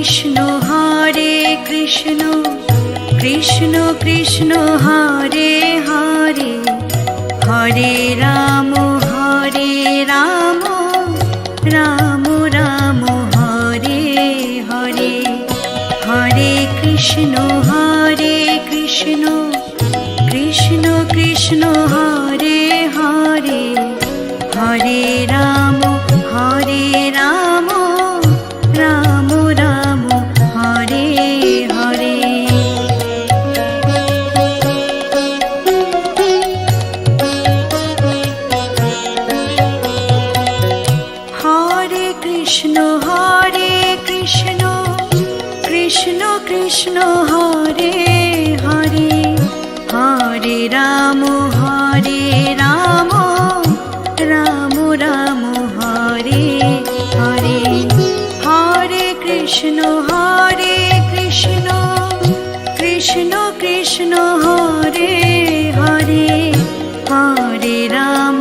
Krishna Krishna Krishna Hare Hare Hare Ram Ram Ram Hare Hare Hare Krishna Krishna Krishna Hare Hare Hare Ram Ram Ram Hare Hare Hare Krishna Krishna Krishna Hare Hare Hare Ram Ram Ram Hare Hare Hare Krishna Krishna Krishna Hare Hare Hare Ram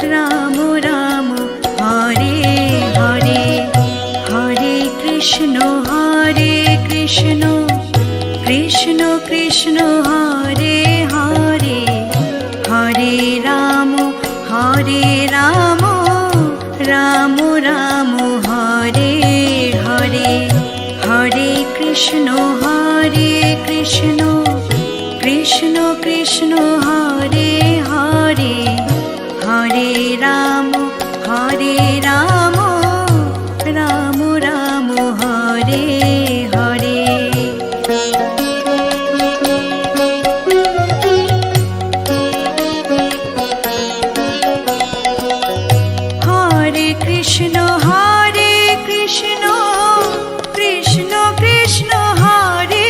Ram Ram Hare Hare Hare Krishna Krishna Krishna Hare Hare Hare Ram Ram Ram Hare Hare Hare Krishna Krishna Krishna Hare Hare Hare Ram Ram Ram Hare Hare Hare Krishna Krishna Krishna Hare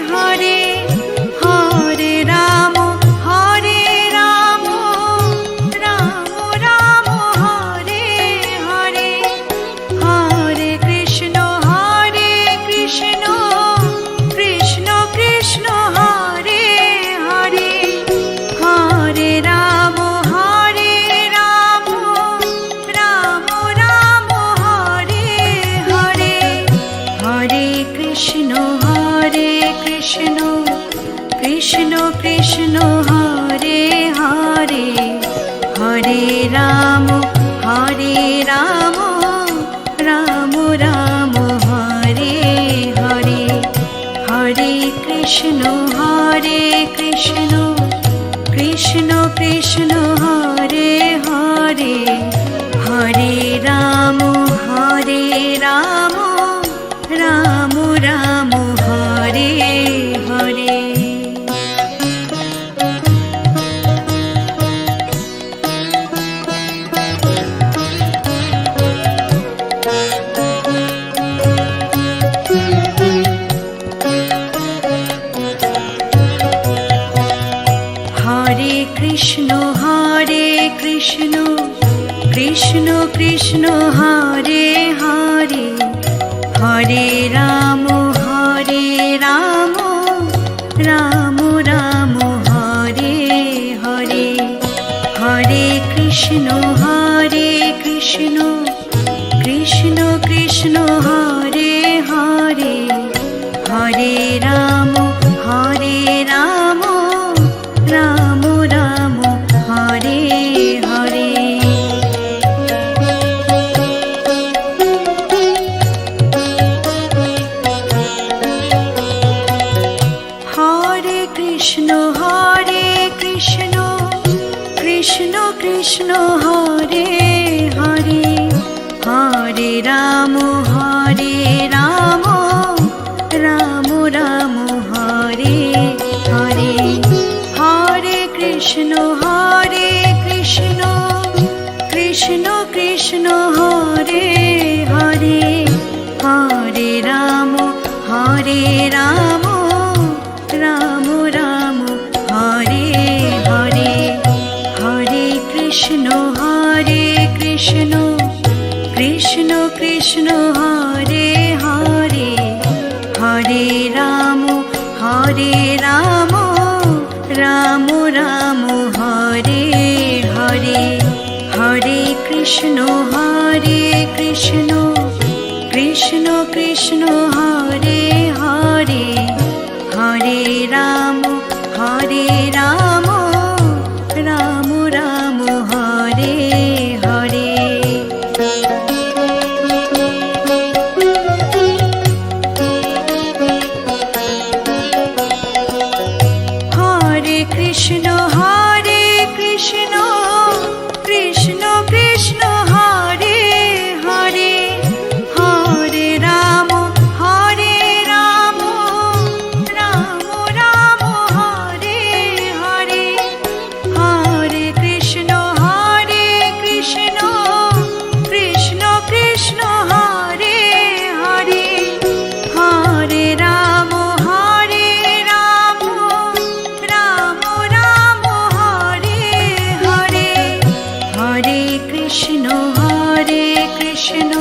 Hare Hare Ram Ram Ram Hare Hare Hare Krishna Krishna Krishna Hare Hare Hare Ram Ram Ram Hare Hare Hare Krishna Krishna Hare Hare Hare Ram Ram Ram Hare Hare Hare Krishna Krishna Krishna Hare Hare Hare Ram Ram Ram Hare Hare Hare Krishna Krishna Krishna Hare Hare Hare Ram Ram Ram Hare Hare Hare Krishna Krishna Krishna Hare Hare Hare Ram Ram Ram Hare Hare Hare Krishna Krishna Krishna Hare Hare Hare Ram Ram Ram Hare Hare Hare Krishna Krishna Krishna Hare Hare Hare Ram Ram Ram Hare Hare Hare Krishna Krishna Krishna Hare Hare Hare Ram Ram Hare Hare Hare Krishna Krishna Krishna Hare Hare Hare Ram Ram Ram Hare Hare Hare Krishna Krishna Krishna Hare Hare Hare Ram Ram Ram Hare Hare Hare Krishna Krishna Krishna Hare Hare Hare Ram Ram Ram Hare Hare Hare Krishna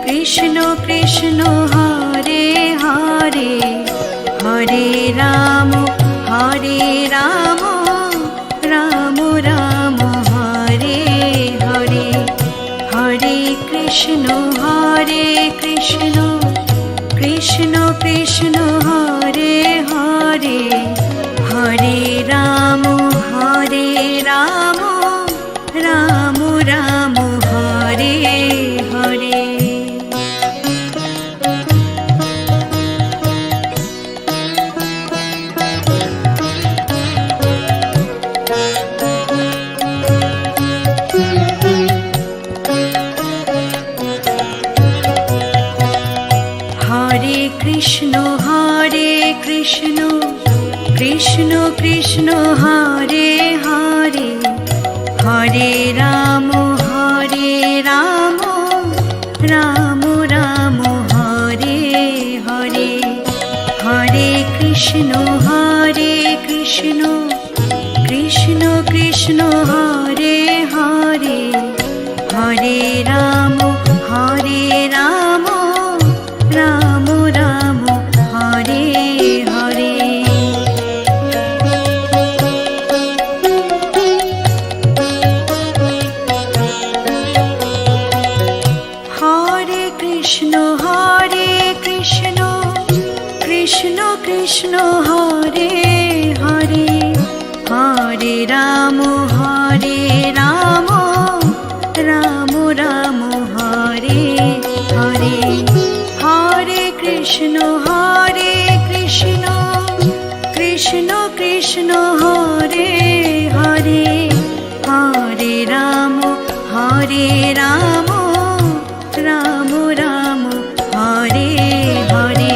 Krishna Krishna Hare Hare Hare Ram Ram Ram Hare Hare Hare Krishna Krishna Krishna Hare Hare Hare Ram Ram Ram Hare Hare Hare Krishna Krishna Krishna Hare Hare Hare Ram Ram Ram Hare Hare Hare Krishna Krishna Krishna Hare Hare Hare Ram Ram Ram Hare Hare Hare Krishna Krishna Krishna Hare Hare Hare Ram Ram Ram Hare Hare Hare Krishna Krishna Krishna Hare Hare Hare Ram Ram Ram Hare Hare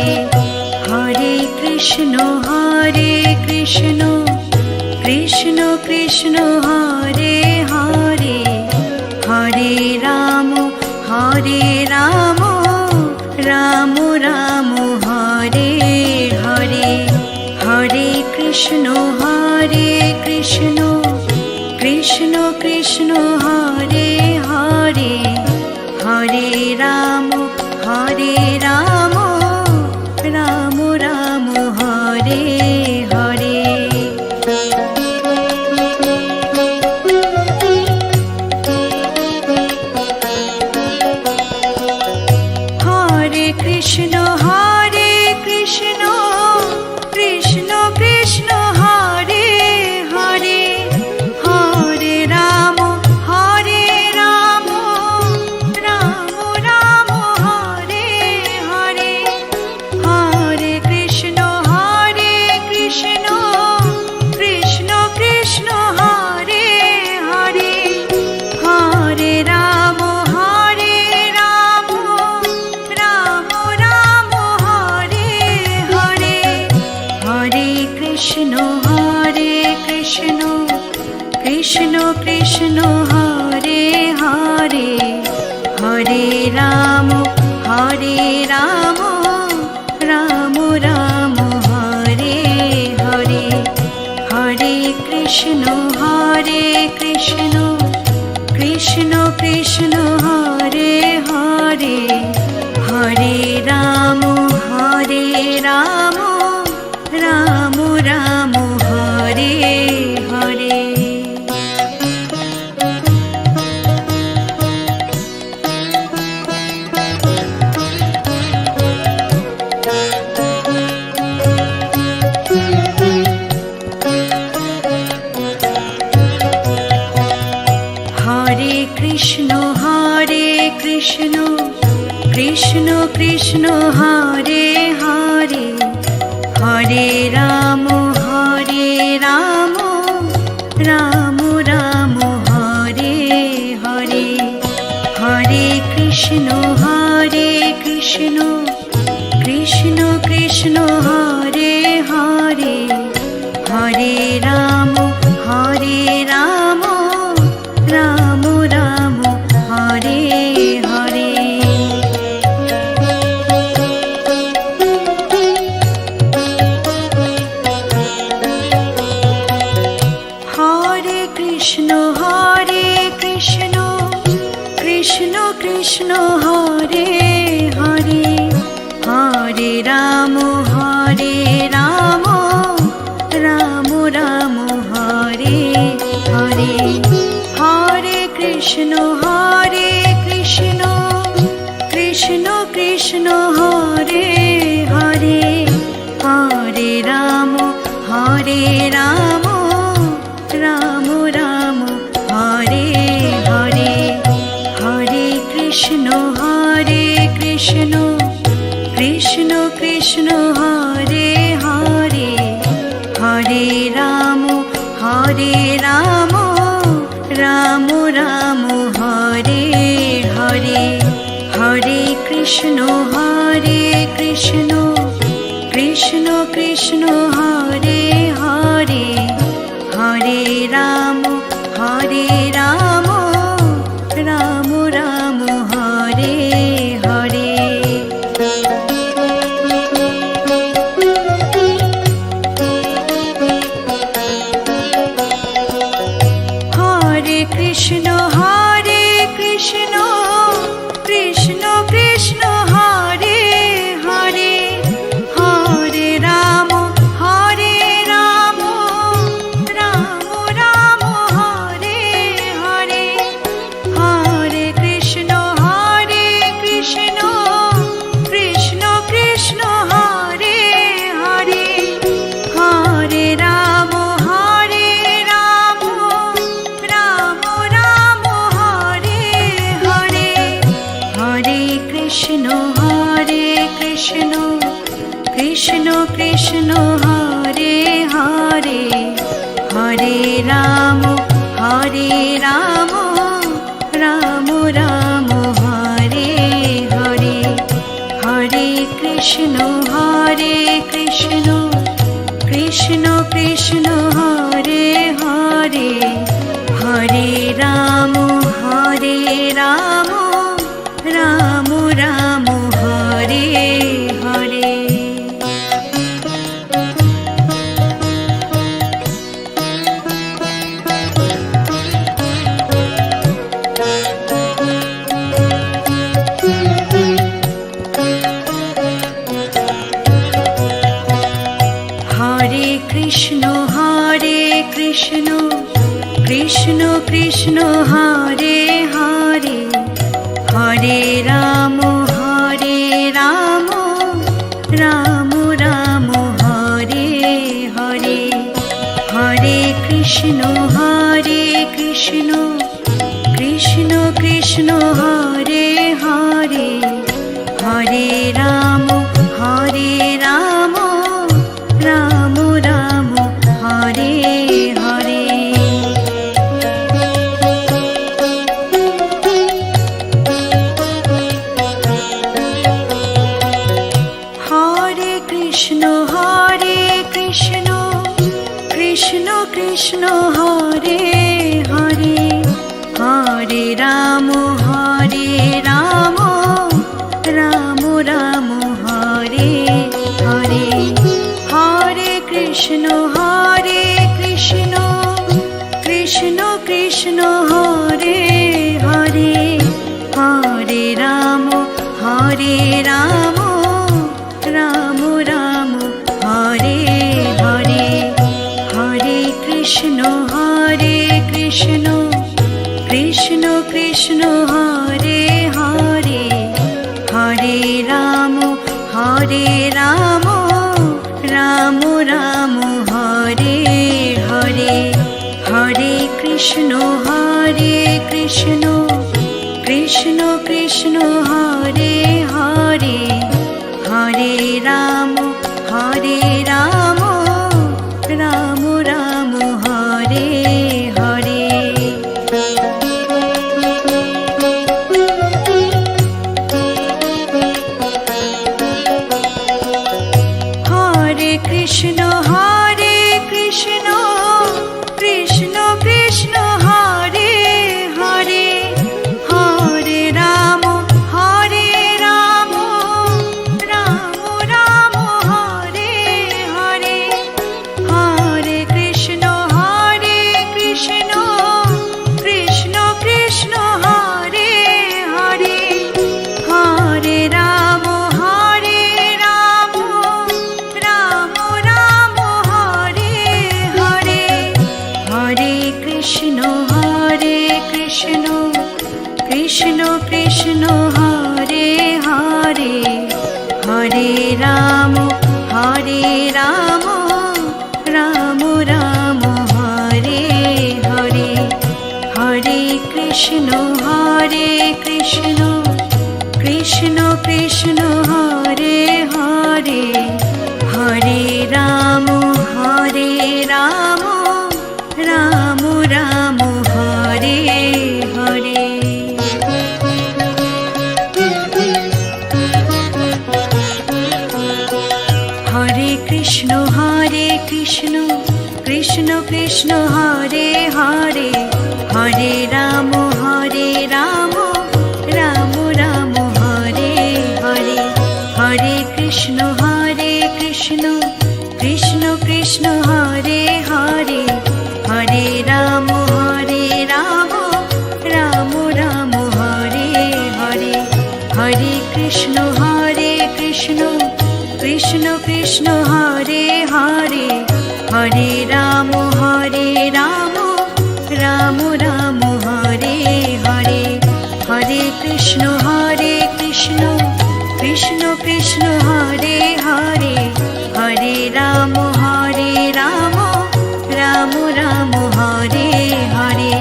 Hare Krishna Krishna Krishna Hare Hare Hare Ram Ram Ram Hare Hare Hare Krishna Krishna Krishna Hare Hare Hare Ram Ram Ram Hare Hare Hare Krishna Krishna Krishna Hare Hare Hare Ram Ram Ram Hare Hare Hare Krishna Krishna Krishna Hare Hare Hare Ram Ram Ram Hare Hare Hare Krishna Krishna Hare Hare Hare Ram Ram Ram Hare Hare Hare Krishna Krishna Krishna Hare Hare Hare Ram Ram Ram Hare Hare Krishna Hare Krishna Krishna Krishna Hare Hare Hare Ram Ram Ram Hare Hare Hare Krishna Krishna Krishna Hare Hare Hare Ram Ram Ram Hare Hare Hare Krishna Krishna Krishna Hare Hare Hare Ram Ram Ram Hare Hare Hare Krishna Krishna Krishna Hare Hare Hare Ram Ram Ram Hare Hare Hare Krishna Krishna Krishna Hare Hare Hare Ram Ram Ram Hare Hare Hare Krishna Krishna Krishna Hare Hare Hare Ram Ram Ram Hare Hare Hare Krishna Krishna Krishna Hare Hare Hare Ram Ram Ram Hare Hare Hare Krishna Krishna Krishna Hare Hare Hare Ram Ram Hare Hare Hare Krishna Krishna Hare Hare Hare Ram Ram Ram Hare Hare Hare Krishna Krishna Krishna Hare Hare Hare Ram Ram Ram Hare Hare Hare Krishna Krishna Krishna Hare Hare Hare Ram Ram Ram Hare Hare Hare Krishna Krishna Krishna Hare Hare Hare Ram Ram Ram Hare Hare Hare Krishna Krishna Krishna Hare Hare Hare Ram Ram Ram Hare Hare Hare Krishna Krishna Krishna Hare Hare Hare Ram Ram Hare Hare Hare Krishna Krishna Krishna Hare Hare Hare Ram Ram Hare Hare Hare Krishna Krishna Krishna Hare Hare Hare Ram Ram Ram Hare Hare Hare Krishna Krishna Krishna Hare Hare Hare Ram Ram Ram Hare Hare Hare Krishna Krishna Krishna Hare Hare Hare Ram Ram Ram Hare Hare Hare Krishna Krishna Krishna Hare Hare Hare Ram Ram Ram Hare Hare Hare Krishna Krishna Krishna Hare Hare Hare Ram Ram Ram Hare Hare Hare Krishna Krishna Krishna Hare Hare Hare Ram Ram Ram Hare Hare Hare Krishna Krishna Krishna Hare Hare Hare Ram Ram Ram Hare Hare Hare Krishna Krishna Krishna Hare Hare Hare Ram Ram Hare Hare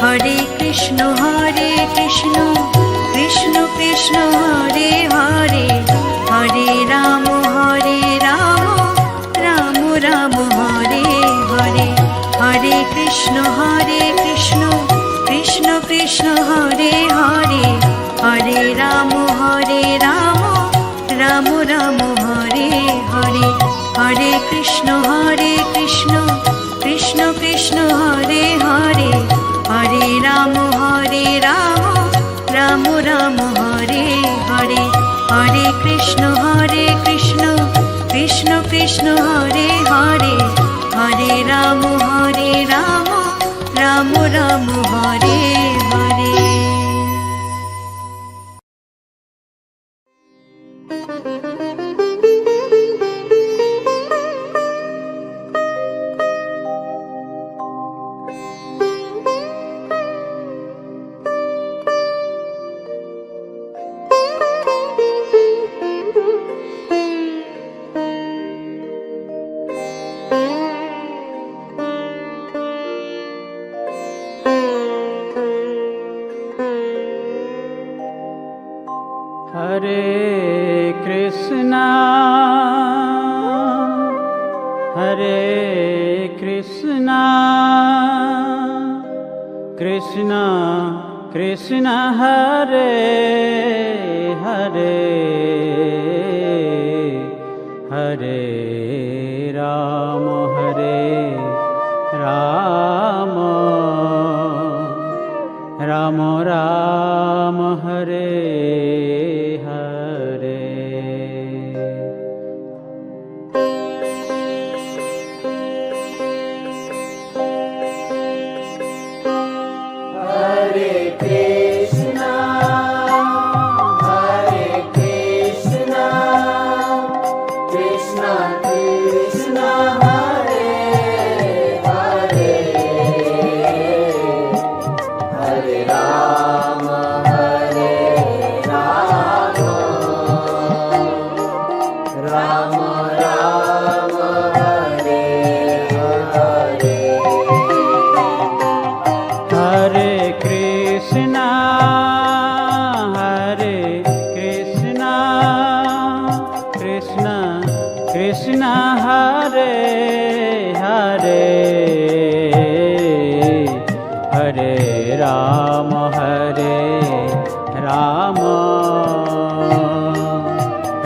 Hare Krishna Krishna Krishna Hare Hare Hare Ram Ram Hare Hare Hare Krishna Krishna Krishna Hare Hare Hare Ram Ram Hare Hare Hare Krishna Krishna Hare Hare Hare Ram Ram Hare Hare Hare Krishna Krishna Hare Hare Hare Ram Ram Hare Hare Hare Krishna Krishna Hare Hare Hare Ram Ram Hare Hare Krishna Krishna Hare Hare Hare Rama Rama Rama Hare Hare Ram Hare Ram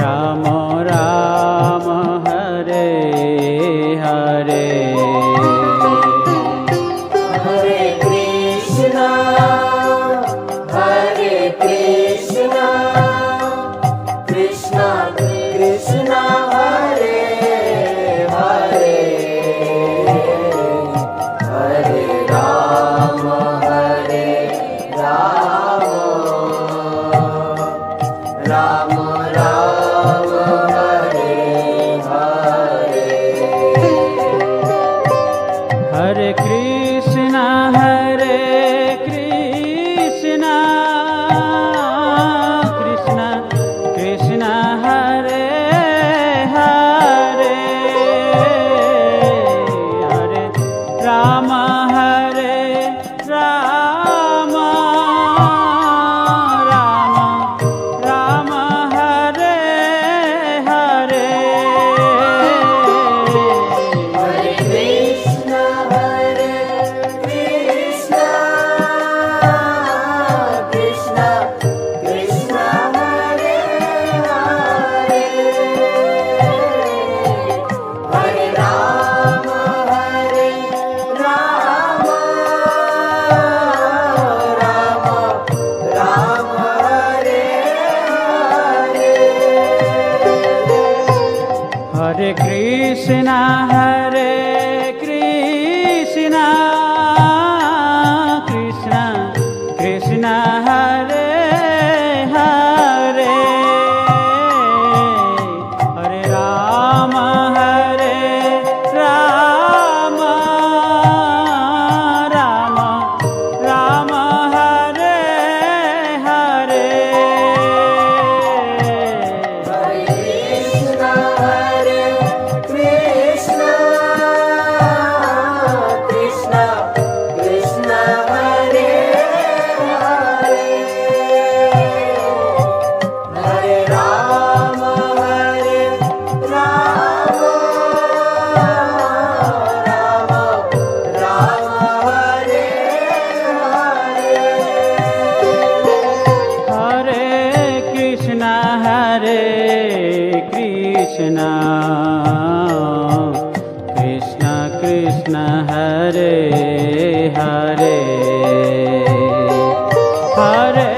Ram Ram Hare Hare Hare Krishna, Krishna Krishna Hare Hare, Hare Rama, Rama Rama Hare Hare. Hare Krishna, Krishna Krishna Hare Hare, Hare Rama, Rama Rama Hare Hare. Hare Krishna, Krishna Krishna Hare Hare, Hare Rama, Rama Rama Hare Hare. Hare Krishna, Krishna Krishna Hare Hare, Hare Rama, Rama Rama Hare Hare. Hare Krishna, Krishna Krishna Hare Hare, Hare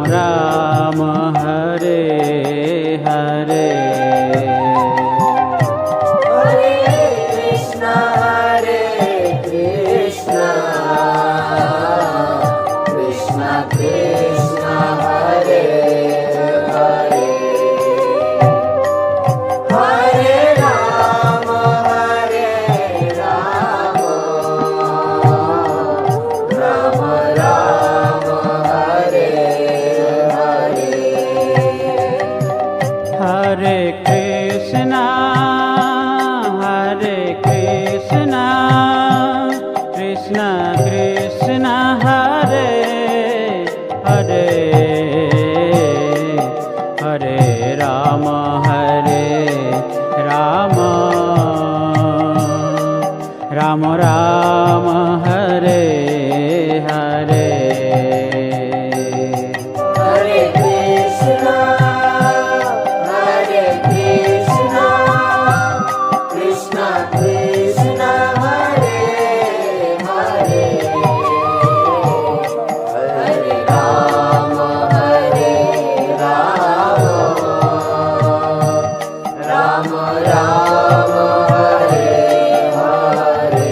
Rama, Rama Hare Hare. Hare Krishna, Krishna Krishna Hare Hare, Hare Rama, Rama Rama Hare Hare. Hare Krishna, Krishna Krishna Hare Hare, Hare Rama, Rama Rama Hare Hare. Hare Krishna, Krishna Krishna Hare Hare, Hare Rama, Rama Rama Hare Hare. Hare Krishna, Krishna Krishna Hare Hare, Hare Rama, Rama Rama Hare Hare.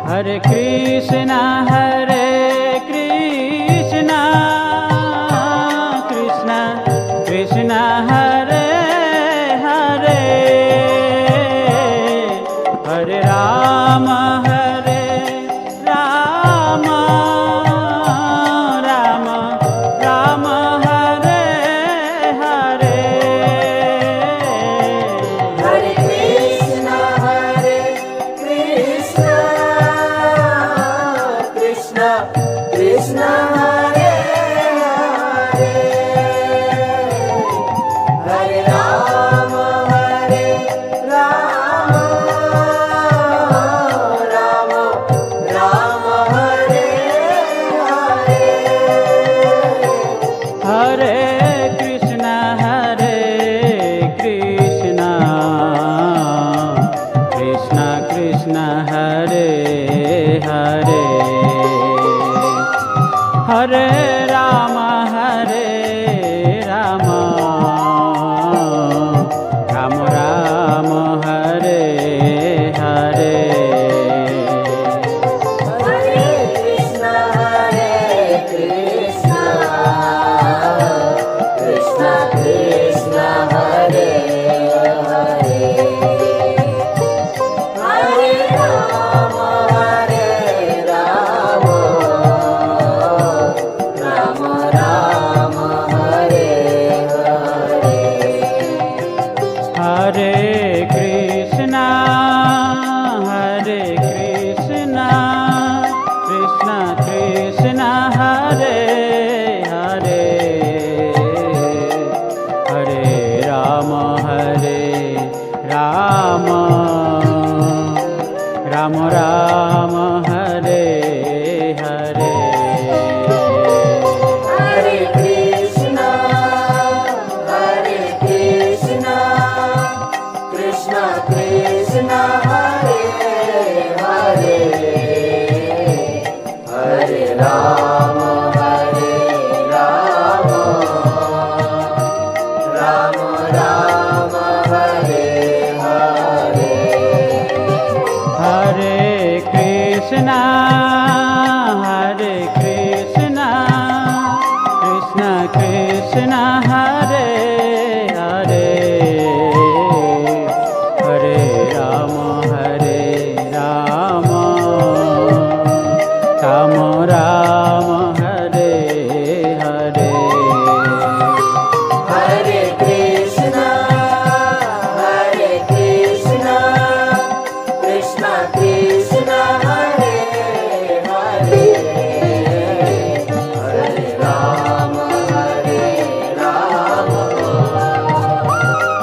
Hare Krishna, Krishna Krishna Hare Hare, Hare Rama, Krishna Hare Hare Hare Rama Rama Rama Hare Hare Hare Krishna Krishna Krishna Hare Hare Hare Rama Rama Rama Hare Hare Hare Krishna Krishna Krishna Hare Hare Hare Rama Rama Rama Hare Hare Hare Krishna Krishna Krishna Hare Hare Hare Rama Rama Rama Hare Hare Hare Krishna Krishna Krishna Hare Hare Hare Rama Rama Rama Hare Hare Hare Krishna Krishna Krishna Hare Hare Hare Rama Rama Rama Hare Hare Hare Krishna Krishna Krishna Hare Hare Hare Rama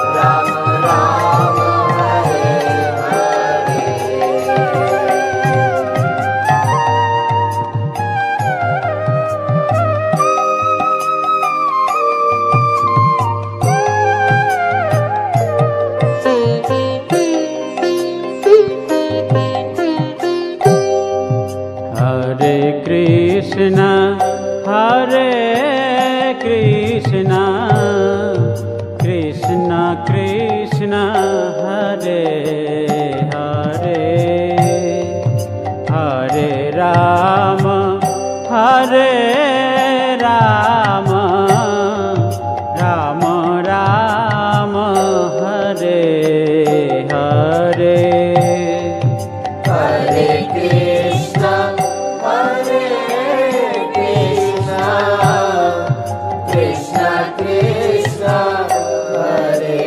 Rama Rama Hare Hare Hare Krishna Krishna Krishna Hare Hare Hare Rama Rama Rama Hare Hare Hare Krishna Krishna Krishna Hare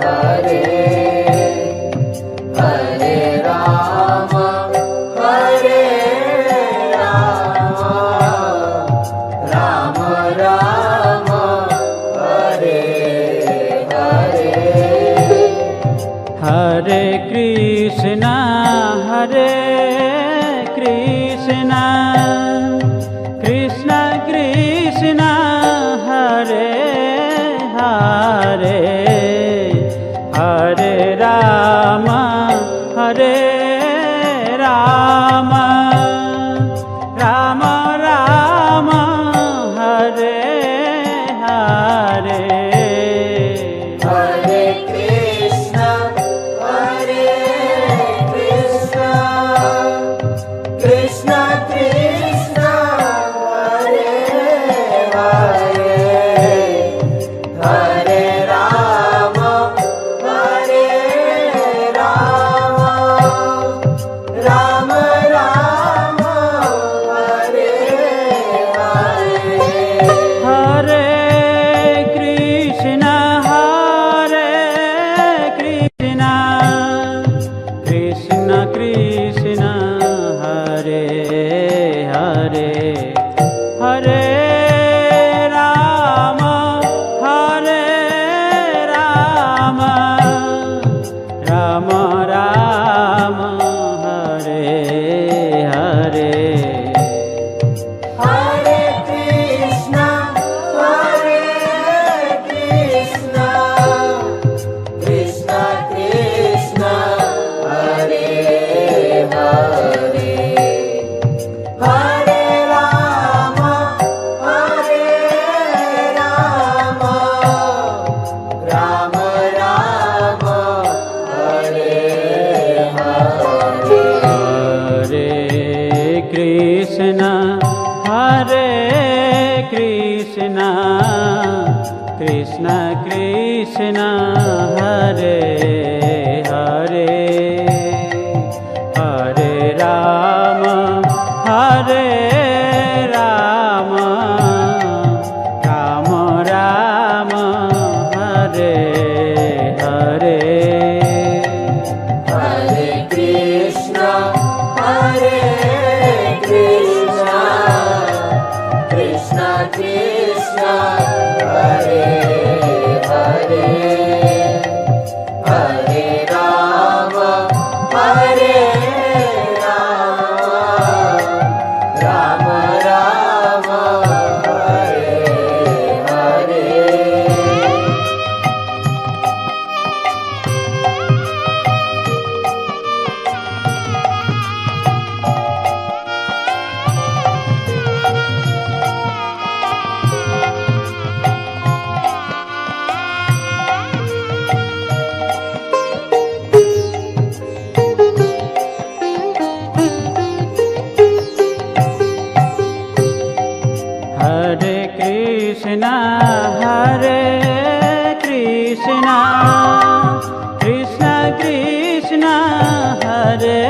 Hare Hare Rama Rama Rama Hare Hare Hare Krishna Krishna Krishna Hare Hare Hare Rama Rama Rama Hare Hare Hare Krishna Krishna Krishna Hare Hare Hare Rama Rama Rama Hare Hare Hare Krishna Krishna Krishna Hare Hare Krishna Hare Krishna Krishna Krishna Hare Hare Hare Ram Hare Ram Ram Ram Hare Hare Hare Krishna, Krishna Krishna, Hare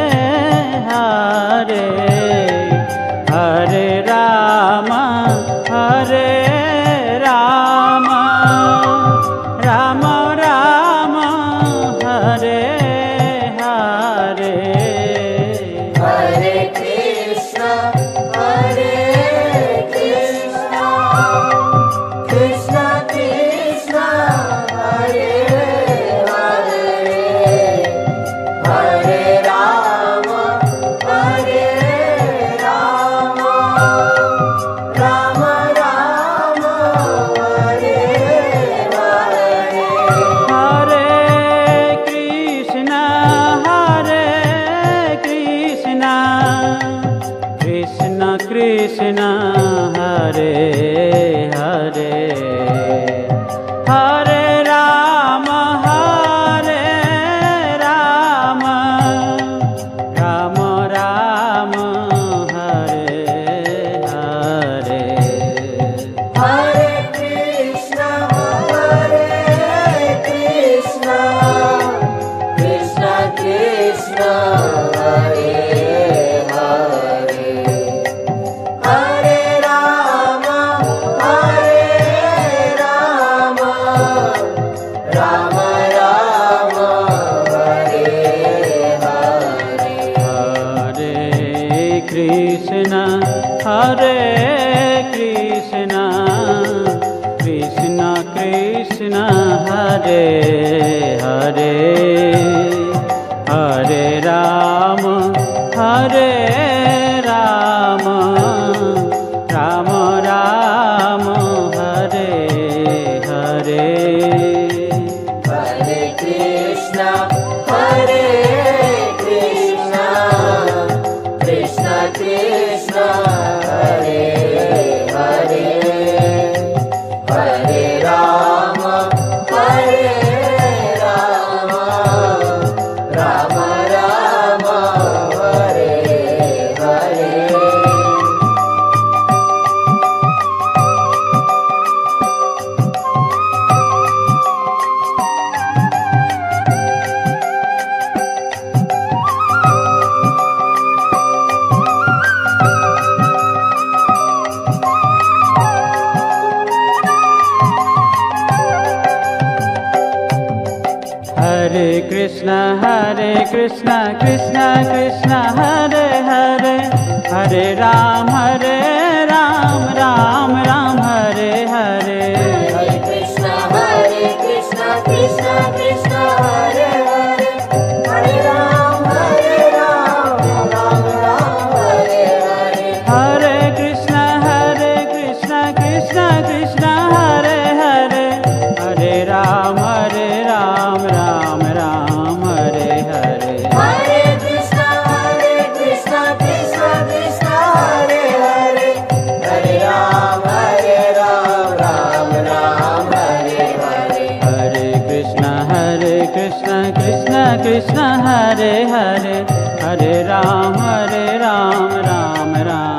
Hare, Hare Rama, Rama Rama, Hare Hare. Hare Krishna Krishna Krishna Hare Hare Hare Ram Ram Ram Hare Hare Hare Krishna, Krishna Krishna, Hare Hare, Hare Rama, Rama Rama, Hare Hare. Hare Krishna Krishna Krishna Hare Hare Hare Ram Ram Ram Ram Hare Hare Hare Krishna, Krishna Krishna, Hare Hare, Hare Rama, Rama Rama, Hare Hare. Hare Krishna Krishna Krishna Hare Hare Hare Ram Ram Ram Hare Hare Hare Krishna, Krishna Krishna, Hare Hare, Hare Rama, Rama Rama, Hare Hare. Hare Krishna Krishna Krishna Hare Hare Hare Ram Ram Ram Hare Hare Hare Krishna, Krishna Krishna, Hare Hare, Hare Rama, Rama Rama, Hare Hare. Hare Krishna Krishna Krishna Hare Hare Hare Ram Ram Ram Hare Hare Hare Krishna, Krishna Krishna, Hare Hare, Hare Rama, Rama Rama, Hare Hare. Hare Krishna Krishna Krishna Hare Hare Hare Ram Ram Ram